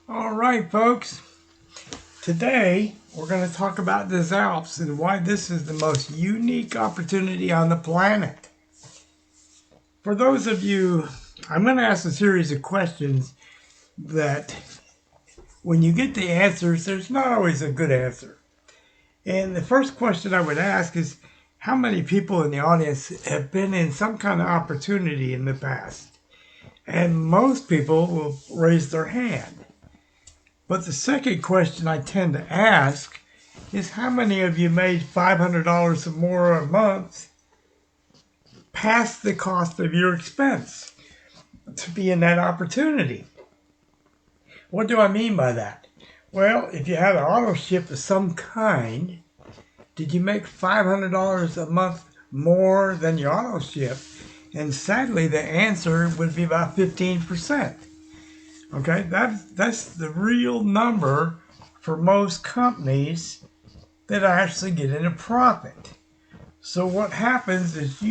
All right, folks. Today we're going to talk about the Alps and why this is the most unique opportunity on the planet. For those of you, I'm going to ask a series of questions that when you get the answers, there's not always a good answer. And the first question I would ask is how many people in the audience have been in some kind of opportunity in the past? And most people will raise their hand. But the second question I tend to ask is how many of you made $500 or more a month past the cost of your expense to be in that opportunity? What do I mean by that? Well, if you had an auto ship of some kind, did you make $500 a month more than your auto ship? And sadly, the answer would be about 15%. Okay, that's the real number for most companies that actually get into profit. So what happens is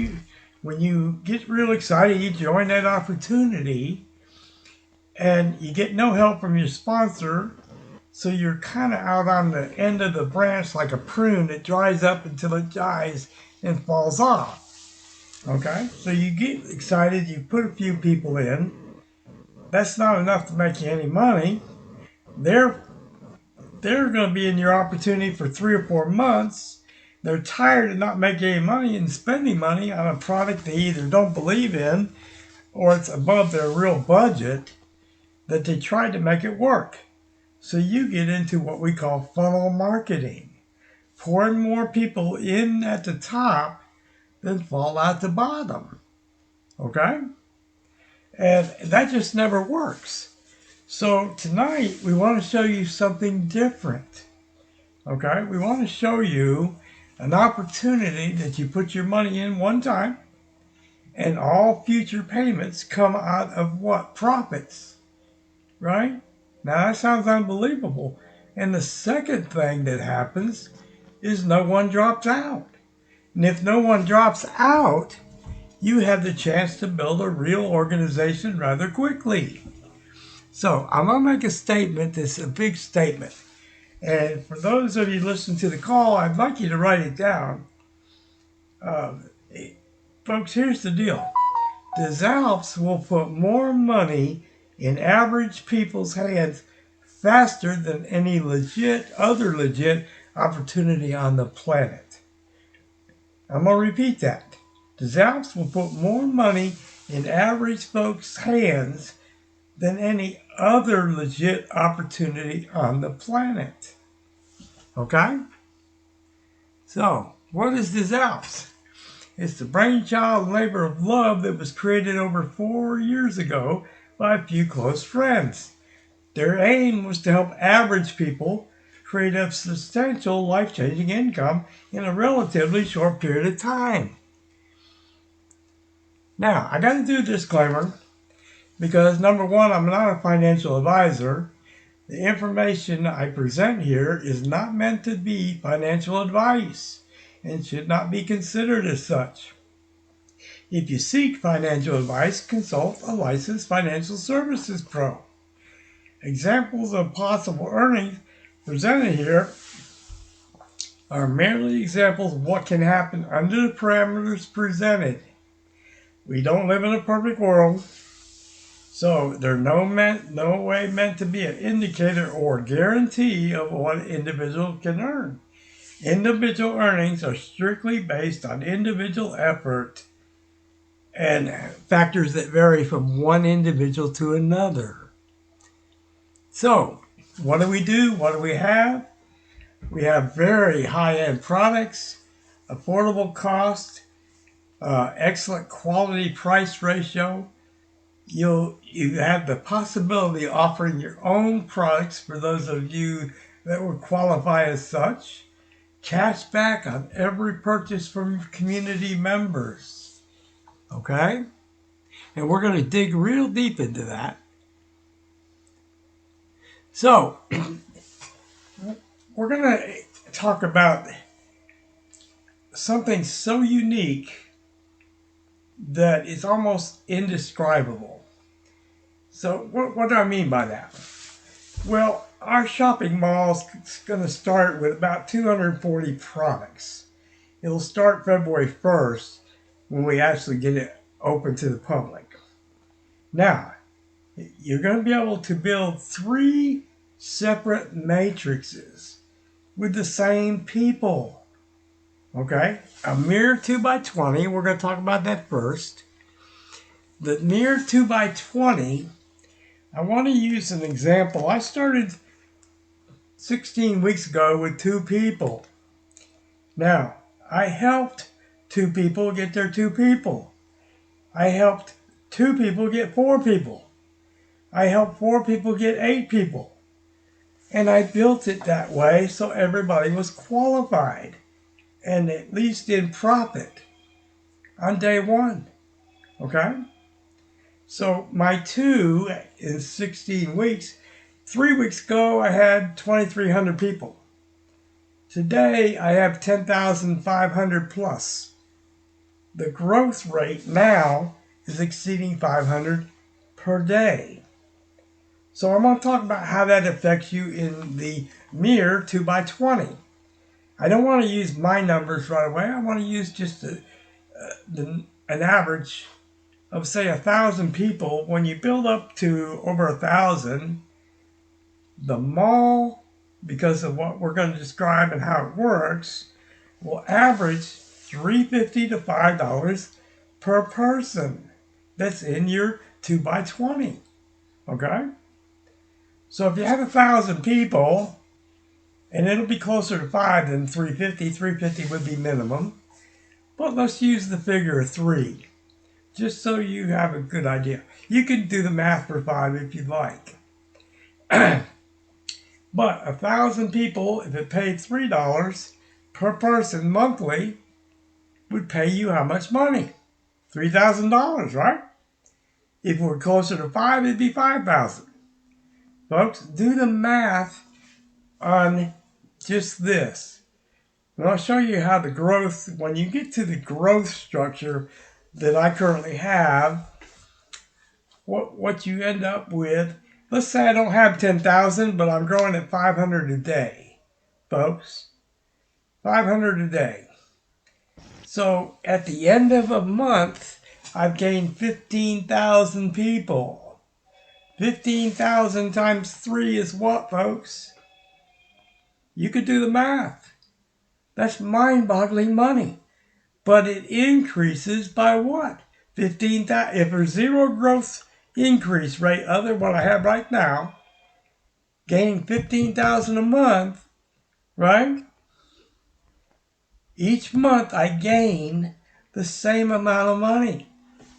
when you get real excited, you join that opportunity and you get no help from your sponsor. So you're kind of out on the end of the branch like a prune that dries up until it dies and falls off. Okay, so you get excited, you put a few people in. That's not enough to make you any money. They're going to be in your opportunity for 3 or 4 months. They're tired of not making any money and spending money on a product they either don't believe in or it's above their real budget that they tried to make it work. So you get into what we call funnel marketing, pouring more people in at the top than fall out the bottom. Okay? And that just never works. So tonight we want to show you something different. Okay? We want to show you an opportunity that you put your money in one time and all future payments come out of what? Profits. Right? Now that sounds unbelievable. And the second thing that happens is no one drops out. And if no one drops out, you have the chance to build a real organization rather quickly. So I'm going to make a statement that's a big statement. And for those of you listening to the call, I'd like you to write it down. Folks, here's the deal. The Alps will put more money in average people's hands faster than any other legit opportunity on the planet. I'm going to repeat that. The Alps will put more money in average folks' hands than any other legit opportunity on the planet. Okay? So, what is the Alps? It's the brainchild and labor of love that was created over 4 years ago by a few close friends. Their aim was to help average people create a substantial life-changing income in a relatively short period of time. Now, I got to do a disclaimer because number one, I'm not a financial advisor. The information I present here is not meant to be financial advice and should not be considered as such. If you seek financial advice, consult a licensed financial services pro. Examples of possible earnings presented here are merely examples of what can happen under the parameters presented. We don't live in a perfect world, so they're no way meant to be an indicator or guarantee of what an individual can earn. Individual earnings are strictly based on individual effort and factors that vary from one individual to another. So, what do we do? What do we have? We have very high-end products, affordable cost, excellent quality price ratio. You have the possibility of offering your own products for those of you that would qualify as such. Cash back on every purchase from community members. Okay? And we're going to dig real deep into that. So, we're going to talk about something so unique that is almost indescribable. So, what do I mean by that? Well, our shopping mall is going to start with about 240 products. It'll start February 1st when we actually get it open to the public. Now, you're going to be able to build 3 separate matrices with the same people. Okay? A mirror 2x20, we're going to talk about that first. The mirror 2x20, I want to use an example. I started 16 weeks ago with 2 people. Now, I helped 2 people get their 2 people. I helped 2 people get 4 people. I helped 4 people get 8 people. And I built it that way so everybody was qualified and at least in profit on day 1. Okay? So my 2 in 16 weeks, 3 weeks ago I had 2,300 people. Today I have 10,500 plus. The growth rate now is exceeding 500 per day. So I'm going to talk about how that affects you in the mirror 2x20. I don't want to use my numbers right away. I want to use just an average of, say, 1,000 people. When you build up to over 1,000, the mall, because of what we're going to describe and how it works, will average $3.50 to $5 per person that's in your 2x20. Okay? So if you have 1,000 people, and it'll be closer to 5 than 350. 350 would be minimum. But let's use the figure of 3, just so you have a good idea. You can do the math for 5 if you'd like. But 1,000 people, if it paid $3 per person monthly, would pay you how much money? $3,000, right? If we're closer to 5, it'd be 5,000. Folks, do the math on just this. And I'll show you how the growth, when you get to the growth structure that I currently have, what you end up with. Let's say I don't have 10,000, but I'm growing at 500 a day, folks. 500 a day. So at the end of a month, I've gained 15,000 people. 15,000 times 3 is what, folks? You could do the math. That's mind-boggling money. But it increases by what? 15,000. If there's zero growth increase rate other than what I have right now, gaining 15,000 a month, right? Each month I gain the same amount of money.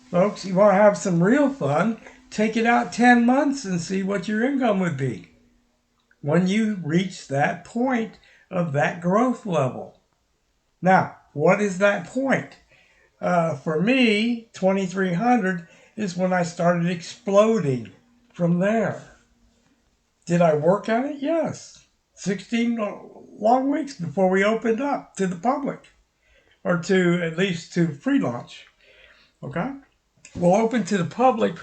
Folks, you want to have some real fun, take it out 10 months and see what your income would be when you reach that point of that growth level. Now, what is that point? For me, 2,300 is when I started exploding from there. Did I work at it? Yes. 16 long weeks before we opened up to the public, or to at least to free launch. Okay? We'll open to the public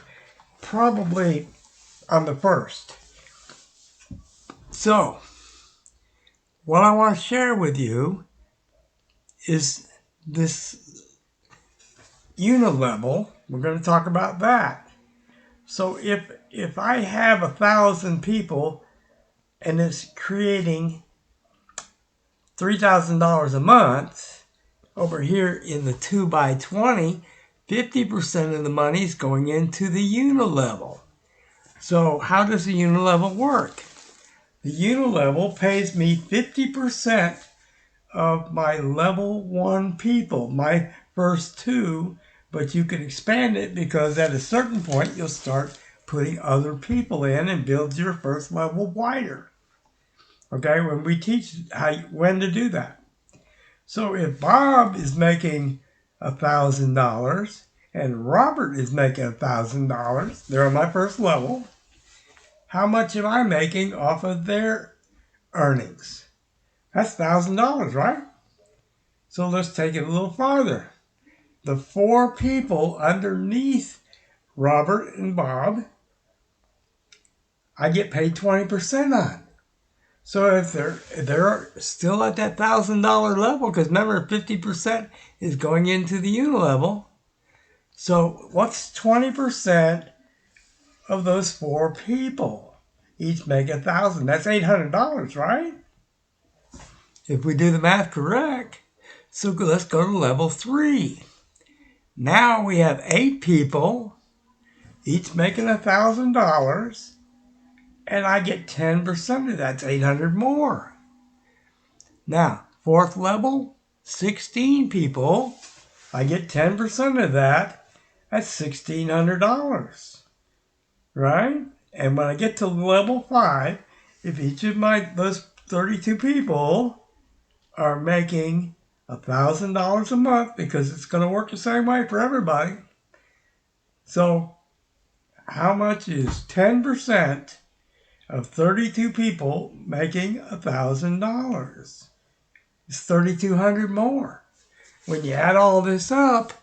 probably on the 1st. So, what I want to share with you is this unilevel. We're going to talk about that. So if I have 1,000 people and it's creating $3,000 a month, over here in the 2x20, 50% of the money is going into the unilevel. So how does the unilevel work? The unilevel pays me 50% of my level 1 people, my first 2, but you can expand it because at a certain point you'll start putting other people in and build your first level wider. Okay, when we teach when to do that. So if Bob is making $1,000 and Robert is making $1,000, they're on my first level, how much am I making off of their earnings? That's $1,000, right? So let's take it a little farther. The 4 people underneath Robert and Bob, I get paid 20% on. So if they're still at that $1,000 level, because remember 50% is going into the unilevel. So what's 20% of those 4 people? Each make $1,000. That's $800, right? If we do the math correct. So let's go to level 3. Now we have 8 people, each making $1,000, and I get 10% of that. That's 800 more. Now, 4th level, 16 people. I get 10% of that. That's $1,600, right? And when I get to level 5, if each of those 32 people are making $1,000 a month, because it's going to work the same way for everybody. So, how much is 10% of 32 people making $1,000? It's $3,200 more. When you add all this up,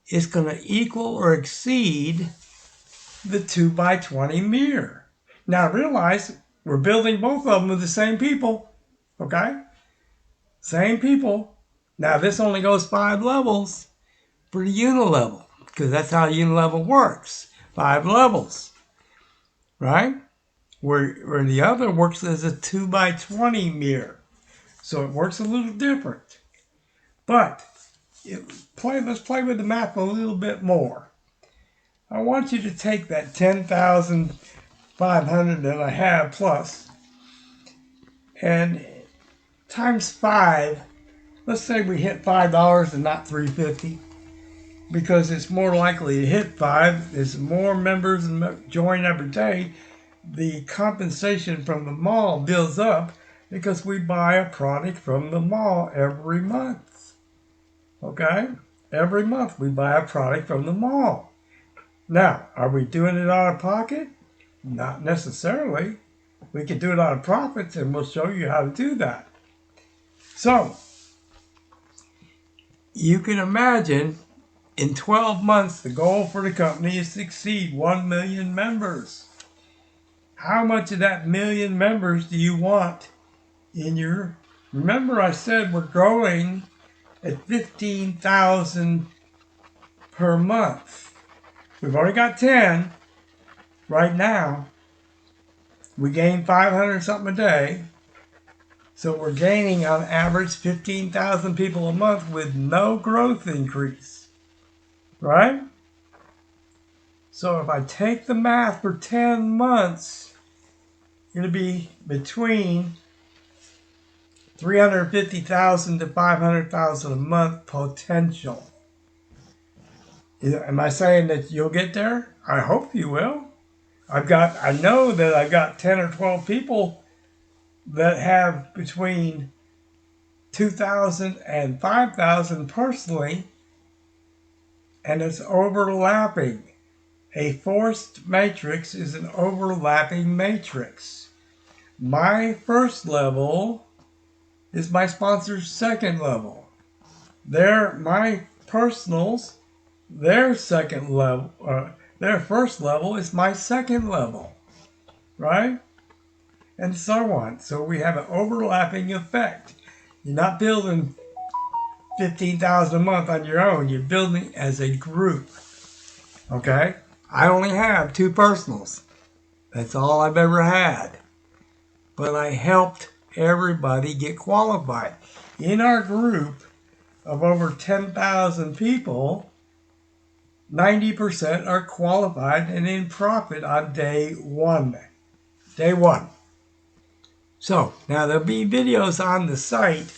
it's going to equal or exceed the 2x20 mirror. Now realize we're building both of them with the same people. Okay? Same people. Now this only goes 5 levels for the unilevel, because that's how unilevel works. 5 levels. Right? Where the other works as a 2x20 mirror. So it works a little different. But let's play with the math a little bit more. I want you to take that 10,500 that I have plus and times 5. Let's say we hit $5 and not $3.50, because it's more likely to hit 5. As more members join every day, the compensation from the mall builds up, because we buy a product from the mall every month. Okay? Every month we buy a product from the mall. Now, are we doing it out of pocket? Not necessarily. We can do it out of profits, and we'll show you how to do that. So, you can imagine in 12 months, the goal for the company is to exceed 1 million members. How much of that million members do you want in your... Remember I said we're growing at 15,000 per month. We've already got 10 right now. We gain 500 something a day. So we're gaining on average 15,000 people a month with no growth increase. Right? So if I take the math for 10 months, it'll be between 350,000 to 500,000 a month potential. Am I saying that you'll get there? I hope you will. I know that I've got 10 or 12 people that have between 2,000 and 5,000 personally, and it's overlapping. A forced matrix is an overlapping matrix. My first level is my sponsor's second level. My personals, their second level, their first level is my second level, right? And so on. So we have an overlapping effect. You're not building 15,000 a month on your own. You're building as a group. Okay? I only have 2 personals. That's all I've ever had. But I helped everybody get qualified. In our group of over 10,000 people, 90% are qualified and in profit on day 1. Day 1. So, now there'll be videos on the site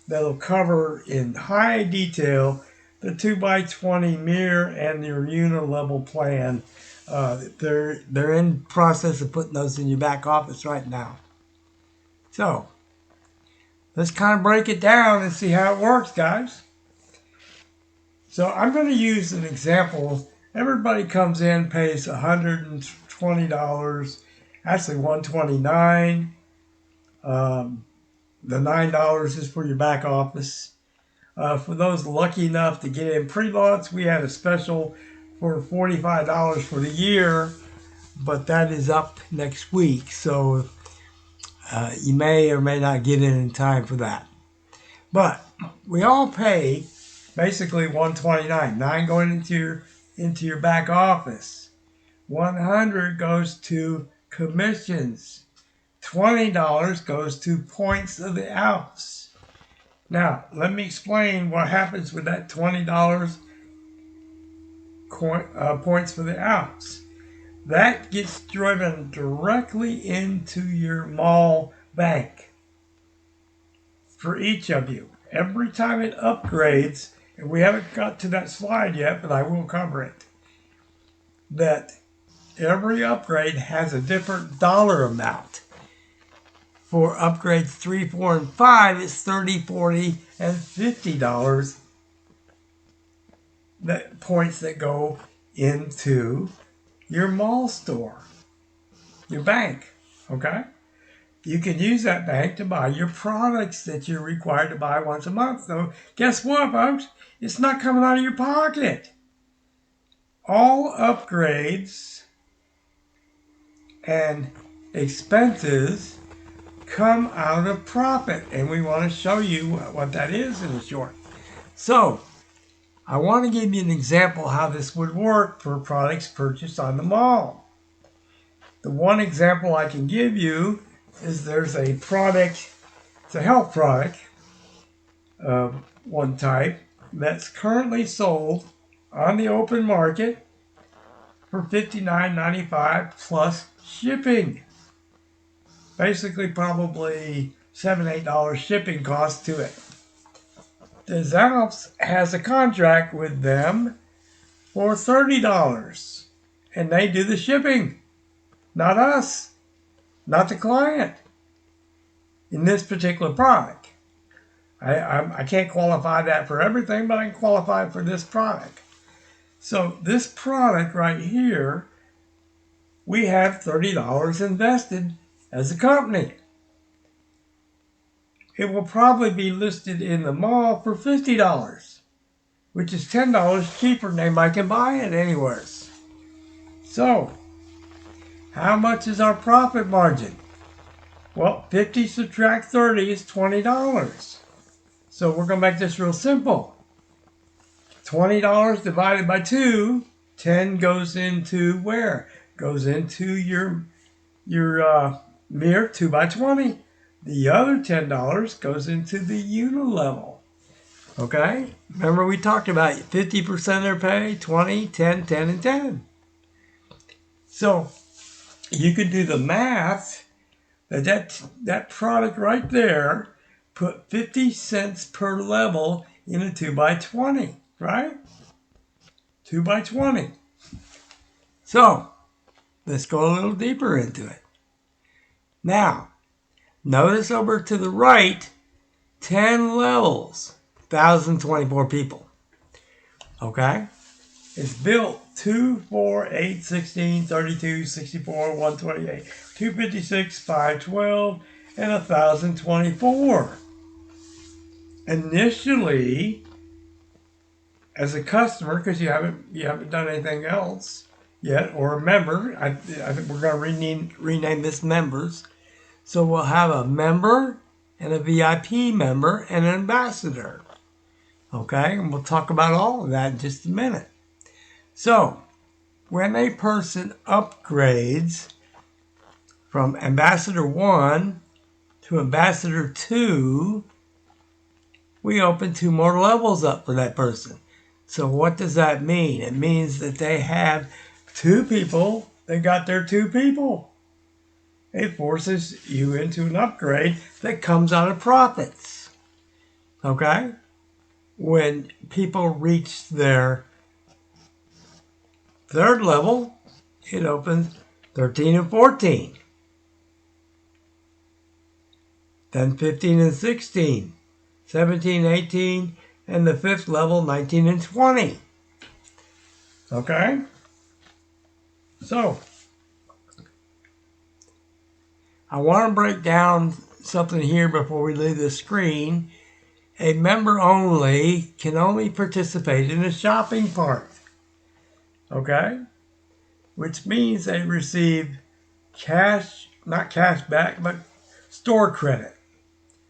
that'll cover in high detail the 2x20 mirror and your unilevel plan. They're in process of putting those in your back office right now. So, let's kind of break it down and see how it works, guys. So I'm going to use an example. Everybody comes in, pays $120, actually $129. The $9 is for your back office. For those lucky enough to get in pre-launch, we had a special for $45 for the year. but that is up next week, so you may or may not get in time for that. But we all pay basically $129, $9 going into your back office. $100 goes to commissions. $20 goes to points of the Alpes. Now, let me explain what happens with that $20 points for the Alps. That gets driven directly into your mall bank for each of you. Every time it upgrades, and we haven't got to that slide yet, but I will cover it, that every upgrade has a different dollar amount. For upgrades 3, 4, and 5, it's $30, $40, and $50 that points that go into your mall store, your bank, okay? You can use that bank to buy your products that you're required to buy once a month. So guess what, folks? It's not coming out of your pocket. All upgrades and expenses come out of profit, and we want to show you what that is in short. So I want to give you an example how this would work for products purchased on the mall. The one example I can give you is there's a product, it's a health product of one type that's currently sold on the open market for $59.95 plus shipping. Basically probably $7, $8 shipping cost to it. The Alpes has a contract with them for $30, and they do the shipping. Not us, not the client in this particular product. I can't qualify that for everything, but I can qualify for this product. So this product right here, we have $30 invested as a company. It will probably be listed in the mall for $50, which is $10 cheaper than anybody can buy it anywhere. So, how much is our profit margin? Well, 50 subtract 30 is $20. So we're going to make this real simple. $20 divided by 2, 10 goes into where? Goes into your mere 2 by 20. The other $10 goes into the unilevel. Okay? Remember we talked about 50% of their pay, 20, 10, 10, and 10. So you could do the math that product right there put 50 cents per level in a 2 by 20, right? 2 by 20. So let's go a little deeper into it. Now, notice over to the right, 10 levels, 1,024 people. Okay? It's built 2, 4, 8, 16, 32, 64, 128, 256, 512, and 1,024. Initially, as a customer, because you haven't done anything else yet, or a member, I think we're going to rename this members. So we'll have a member and a VIP member and an ambassador. Okay, and we'll talk about all of that in just a minute. So, when a person upgrades from Ambassador 1 to Ambassador 2, we open 2 more levels up for that person. So what does that mean? It means that they have 2 people, they got their 2 people. It forces you into an upgrade that comes out of profits. Okay? When people reach their 3rd level, it opens 13 and 14. Then 15 and 16, 17, 18, and the 5th level, 19 and 20. Okay? So, I want to break down something here before we leave the screen. A member can only participate in the shopping part. Okay? which means they receive cash, not cash back, but store credit.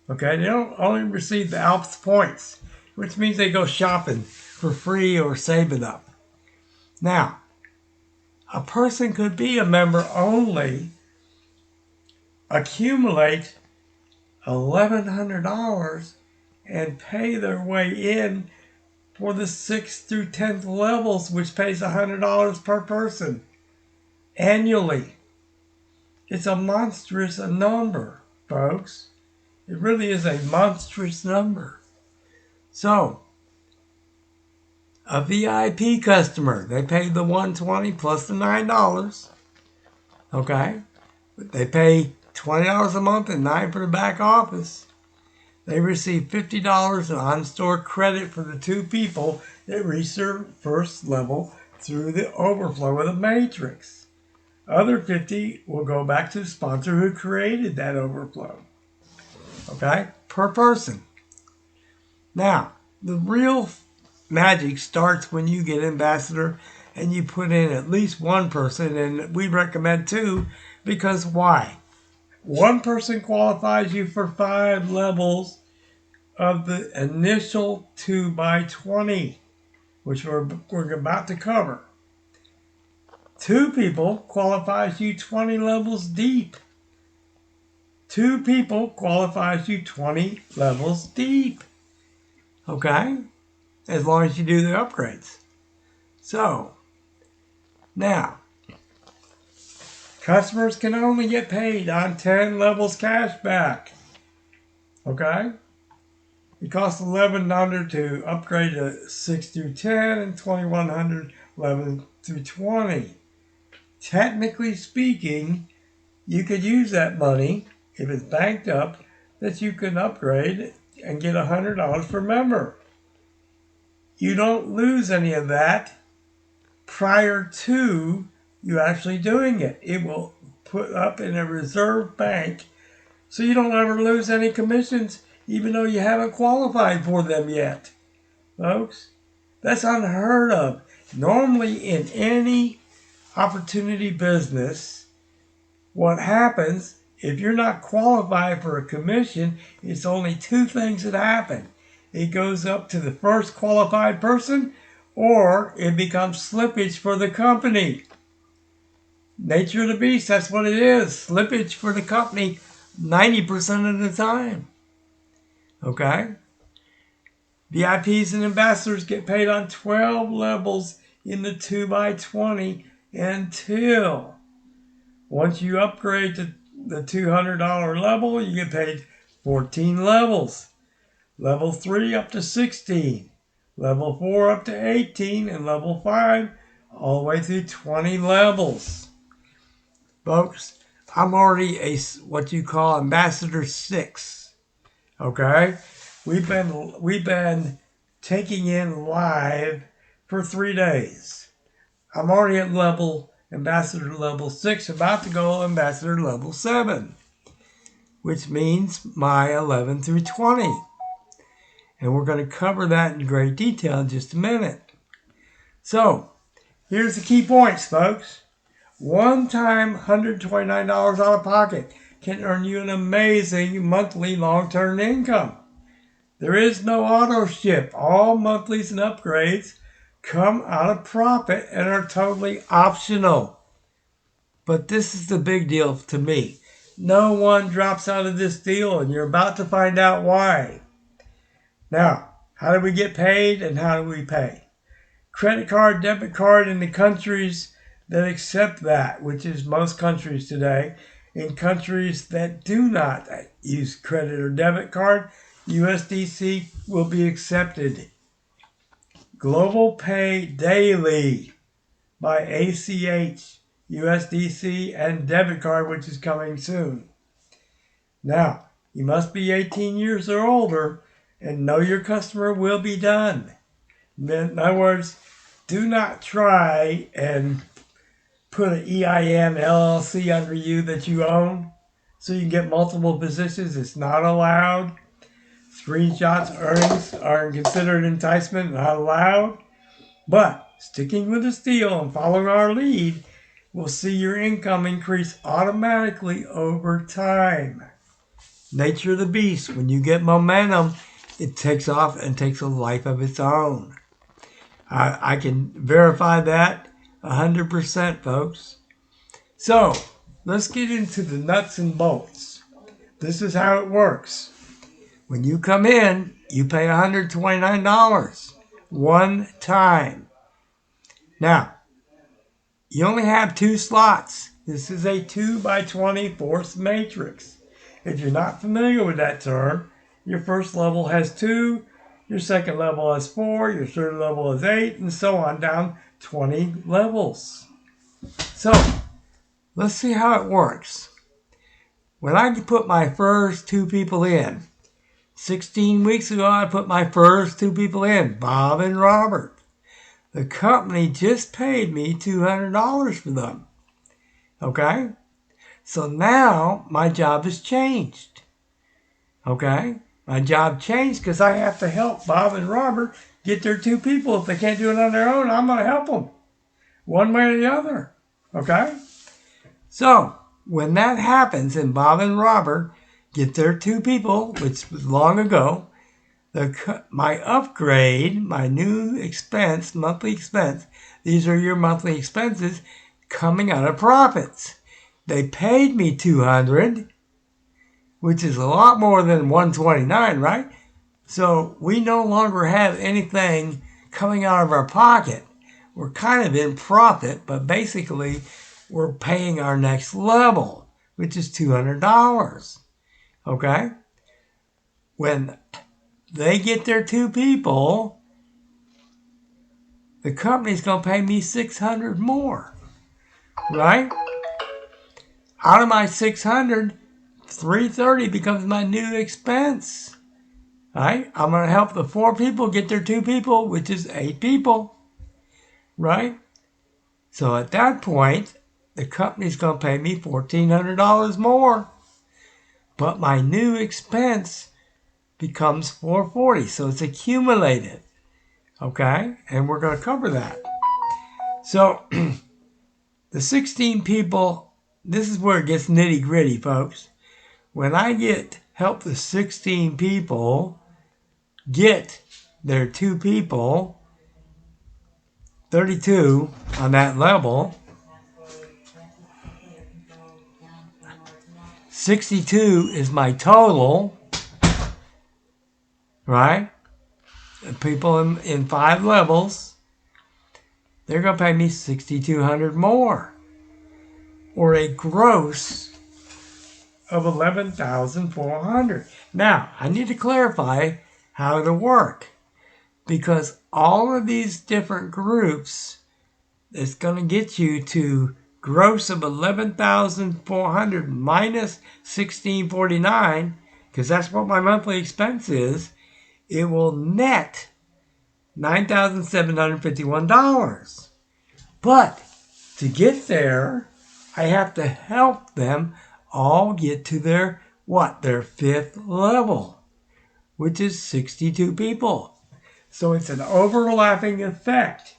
Okay, they don't only receive the Alpes points, which means they go shopping for free or saving up. Now, a person could be a member only, accumulate $1,100 and pay their way in for the 6th through 10th levels, which pays $100 per person annually. It's a monstrous number, folks. It really is a monstrous number. So, a VIP customer, they pay the $120 plus the $9. Okay? But they pay $20 a month and $9 for the back office. They receive $50 in on-store credit for the 2 people that reach their first level through the overflow of the matrix. Other 50 will go back to the sponsor who created that overflow. Okay? Per person. Now, the real magic starts when you get ambassador and you put in at least one person, and we recommend 2, because why? One person qualifies you for 5 levels of the initial 2x20, which we're about to cover. 2 people qualifies you 20 levels deep. 2 people qualifies you 20 levels deep. Okay? As long as you do the upgrades. So, now, customers can only get paid on 10 levels cash back. Okay? It costs $1,100 to upgrade to 6 through 10 and $2,100 11 through 20. Technically speaking, you could use that money, if it's banked up, that you can upgrade and get $100 per member. You don't lose any of that prior to you actually doing it. It will put up in a reserve bank so you don't ever lose any commissions even though you haven't qualified for them yet. Folks, that's unheard of. Normally in any opportunity business, what happens if you're not qualified for a commission, it's only 2 things that happen. It goes up to the first qualified person, or it becomes slippage for the company. Nature of the beast, that's what it is. Slippage for the company 90% of the time. Okay? VIPs and ambassadors get paid on 12 levels in the 2x20 until once you upgrade to the $200 level, you get paid 14 levels. Level 3 up to 16. Level 4 up to 18. And level 5 all the way through 20 levels. Folks, I'm already what you call Ambassador 6. Okay? We've been taking in live for 3 days. I'm already at Ambassador level 6, about to go Ambassador level 7, which means my 11 through 20. And we're going to cover that in great detail in just a minute. So, here's the key points, folks. One-time $129 out of pocket can earn you an amazing monthly long-term income. There is no auto ship. All monthlies and upgrades come out of profit and are totally optional. But this is the big deal to me. No one drops out of this deal, and you're about to find out why. Now, how do we get paid and how do we pay? Credit card, debit card in the countries that accept that, which is most countries today. In countries that do not use credit or debit card, USDC will be accepted. Global Pay Daily by ACH, USDC, and debit card, which is coming soon. Now, you must be 18 years or older and know your customer will be done. In other words, do not try and put an EIN LLC under you that you own so you can get multiple positions. It's not allowed. Screenshots earnings are considered enticement, not allowed. But sticking with this deal and following our lead, will see your income increase automatically over time. Nature of the beast. When you get momentum, it takes off and takes a life of its own. I can verify that 100%, folks. So, let's get into the nuts and bolts. This is how it works. When you come in, you pay $129 one time. Now, you only have 2 slots. This is a 2x20 force matrix. If you're not familiar with that term, your first level has 2, your second level has 4, your third level has 8, and so on down 20 levels. So, let's see how it works. When I put my first 2 people in, 16 weeks ago I put my first 2 people in, Bob and Robert. The company just paid me $200 for them. Okay? So now my job has changed. Okay? My job changed because I have to help Bob and Robert get their 2 people. If they can't do it on their own, I'm going to help them. One way or the other. Okay? So, when that happens and Bob and Robert get their 2 people, which was long ago, my upgrade, my new expense, monthly expense, these are your monthly expenses coming out of profits. They paid me $200, which is a lot more than $129, right? So we no longer have anything coming out of our pocket. We're kind of in profit, but basically we're paying our next level, which is $200. Okay? When they get their 2 people, the company's going to pay me $600 more, right? Out of my $600, $330 becomes my new expense, right? I'm going to help the 4 people get their 2 people, which is 8 people, right? So at that point, the company's going to pay me $1,400 more, but my new expense becomes $440, so it's accumulated. Okay, and we're going to cover that. So, the 16 people, this is where it gets nitty gritty, folks. When I help the 16 people get their 2 people, 32 on that level, 62 is my total, right? People in 5 levels, they're going to pay me $6,200 more, or a gross of $11,400. Now, I need to clarify how it'll work, because all of these different groups, it's going to get you to gross of $11,400 minus $1,649, because that's what my monthly expense is. It will net $9,751. But to get there, I have to help them all get to their 5th level, which is 62 people. So it's an overlapping effect.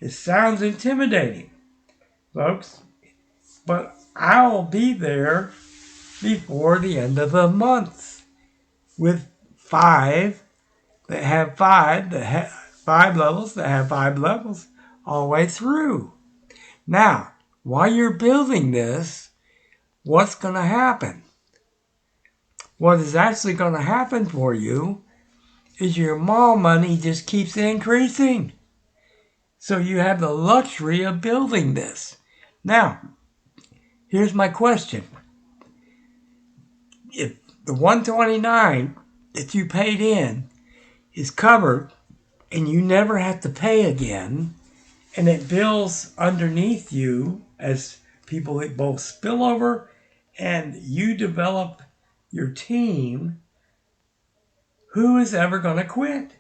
It sounds intimidating, folks, but I'll be there before the end of the month with 5 that have 5 levels that have 5 levels all the way through. Now, while you're building this, what's going to happen? What is actually going to happen for you is your mall money just keeps increasing. So you have the luxury of building this. Now, here's my question. If the $129 that you paid in is covered and you never have to pay again, and it builds underneath you as people that both spill over and you develop your team, who is ever going to quit?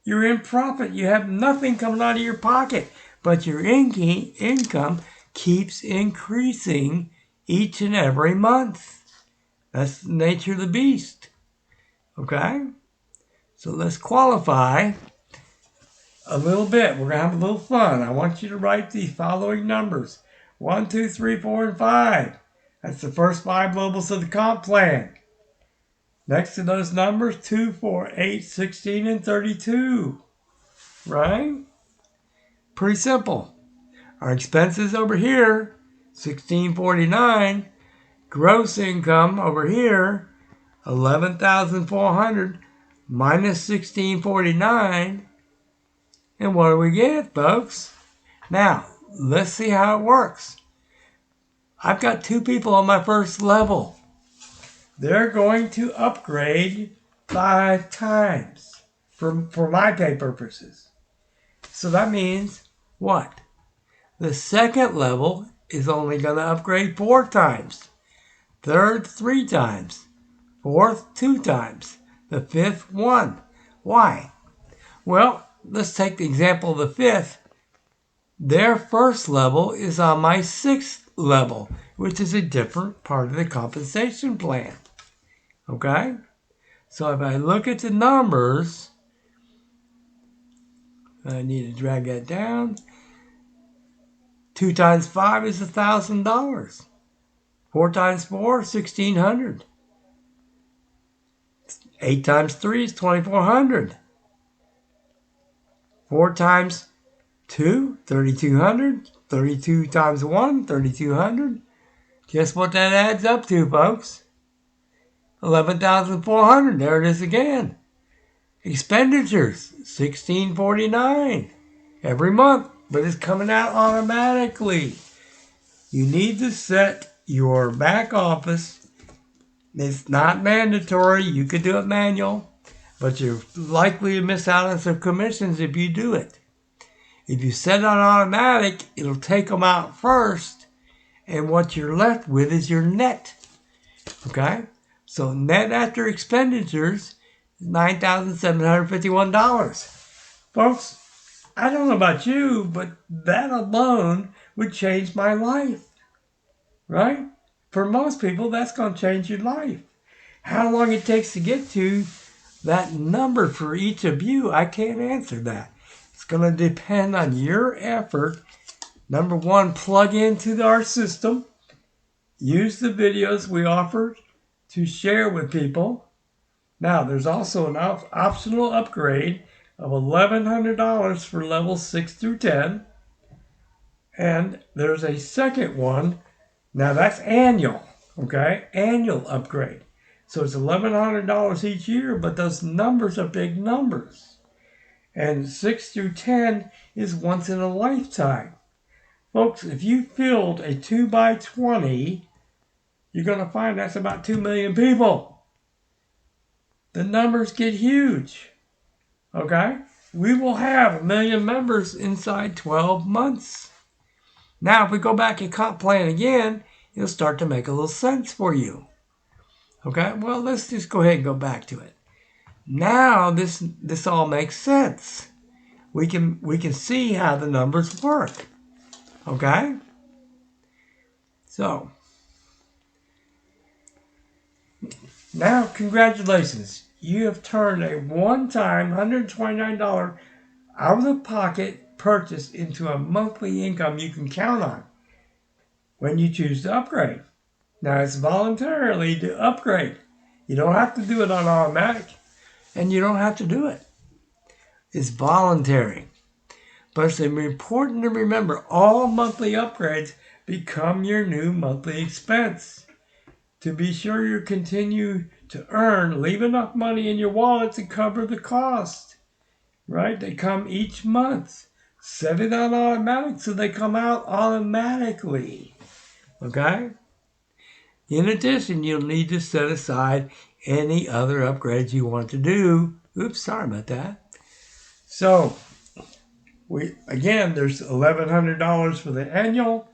You're in profit. You have nothing coming out of your pocket, but your income keeps increasing each and every month. That's the nature of the beast. Okay? So let's qualify a little bit. We're going to have a little fun. I want you to write the following numbers. 1, 2, 3, 4, and 5. That's the first 5 levels of the comp plan. Next to those numbers, 2, 4, 8, 16, and 32. Right? Pretty simple. Our expenses over here, 1649. Gross income over here, 11,400 minus 1649. And what do we get, folks? Now, let's see how it works. I've got 2 people on my first level. They're going to upgrade 5 times for my pay purposes. So that means what? The second level is only going to upgrade 4 times. Third, 3 times. Fourth, 2 times. The fifth, 1. Why? Well, let's take the example of the fifth. Their first level is on my 6th level, which is a different part of the compensation plan. Okay? So if I look at the numbers, I need to drag that down. 2 times 5 is $1,000. 4 times 4, 1,600. 8 times 3 is 2,400. 4 times 2, 3,200. 32 times 1, 3,200. Guess what that adds up to, folks? 11,400. There it is again. Expenditures, 1,649 every month, but it's coming out automatically. You need to set your back office. It's not mandatory. You could do it manual, but you're likely to miss out on some commissions if you do it. If you set it on automatic, it'll take them out first, and what you're left with is your net. Okay? So net after expenditures is $9,751. Folks, I don't know about you, but that alone would change my life. Right? For most people, that's going to change your life. How long it takes to get to that number for each of you, I can't answer that. It's going to depend on your effort. Number one, plug into our system. Use the videos we offer to share with people. Now, there's also an optional upgrade of $1,100 for levels 6 through 10. And there's a second one. Now, that's annual, okay? Annual upgrade. So it's $1,100 each year, but those numbers are big numbers. And 6 through 10 is once in a lifetime. Folks, if you filled a 2x20, you're going to find that's about 2 million people. The numbers get huge, okay? We will have 1 million members inside 12 months. Now, if we go back and comp plan again, it'll start to make a little sense for you. Okay, well, let's just go ahead and go back to it. Now, this all makes sense. We can see how the numbers work. Okay? So, now, congratulations. You have turned a one-time $129 out-of-the-pocket purchase into a monthly income you can count on when you choose to upgrade. Now, it's voluntarily to upgrade. You don't have to do it on automatic, and you don't have to do it. It's voluntary. But it's important to remember all monthly upgrades become your new monthly expense. To be sure you continue to earn, leave enough money in your wallet to cover the cost. Right? They come each month. Set it on automatic so they come out automatically. Okay? In addition, you'll need to set aside any other upgrades you want to do. Oops, sorry about that. So, there's $1,100 for the annual,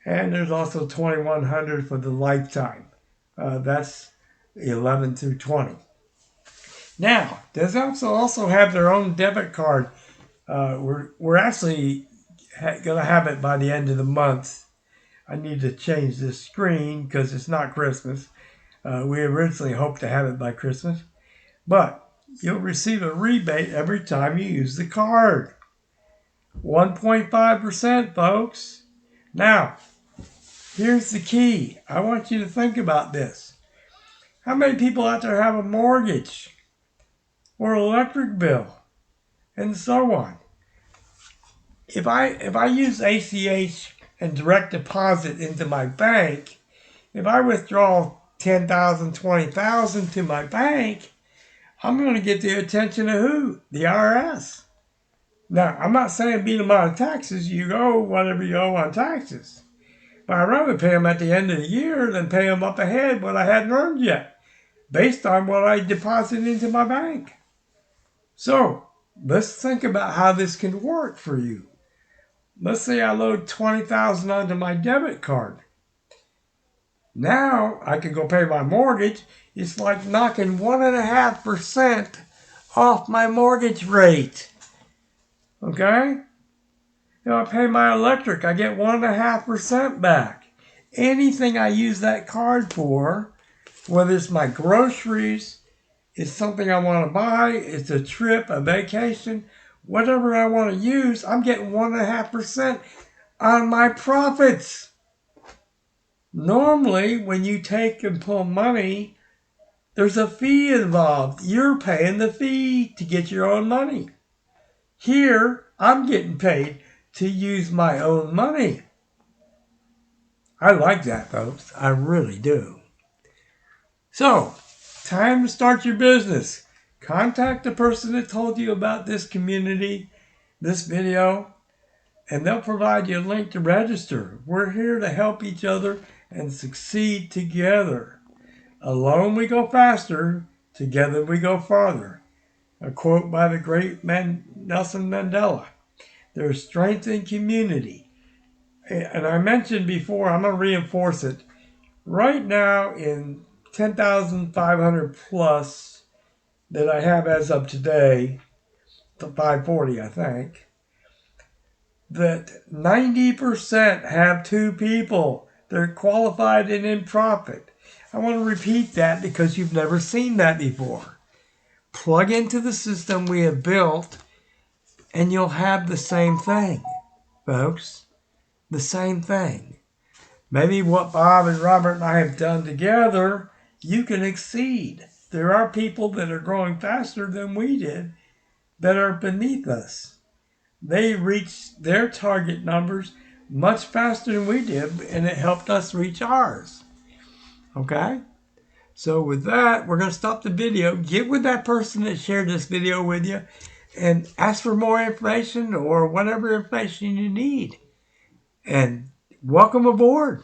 and there's also $2,100 for the lifetime. That's 11 through 20. Now, does also have their own debit card. We're actually going to have it by the end of the month. I need to change this screen because it's not Christmas. We originally hoped to have it by Christmas. But you'll receive a rebate every time you use the card. 1.5%, folks. Now, here's the key. I want you to think about this. How many people out there have a mortgage or electric bill and so on? If I use ACH and direct deposit into my bank, if I withdraw 10,000, 20,000 to my bank, I'm going to get the attention of who? The IRS. Now, I'm not saying beat them out of taxes. You owe whatever you owe on taxes. But I'd rather pay them at the end of the year than pay them up ahead what I hadn't earned yet, based on what I deposited into my bank. So, let's think about how this can work for you. Let's say I load 20,000 onto my debit card. Now I can go pay my mortgage. It's like knocking 1.5% off my mortgage rate. Okay? If I pay my electric, I get 1.5% back. Anything I use that card for, whether it's my groceries, it's something I want to buy, it's a trip, a vacation, whatever I want to use, I'm getting 1.5% on my profits. Normally, when you take and pull money, there's a fee involved. You're paying the fee to get your own money. Here, I'm getting paid to use my own money. I like that, folks. I really do. So, time to start your business. Contact the person that told you about this community, this video, and they'll provide you a link to register. We're here to help each other and succeed together. Alone we go faster, together we go farther. A quote by the great Nelson Mandela. There's strength in community. And I mentioned before, I'm going to reinforce it. Right now in 10,500 plus that I have as of today, to 540 I think, that 90% have 2 people. They're qualified and in profit. I want to repeat that because you've never seen that before. Plug into the system we have built and you'll have the same thing, folks. The same thing. Maybe what Bob and Robert and I have done together, you can exceed. There are people that are growing faster than we did that are beneath us. They reached their target numbers much faster than we did, and it helped us reach ours. Okay? So with that, we're going to stop the video. Get with that person that shared this video with you and ask for more information or whatever information you need. And welcome aboard.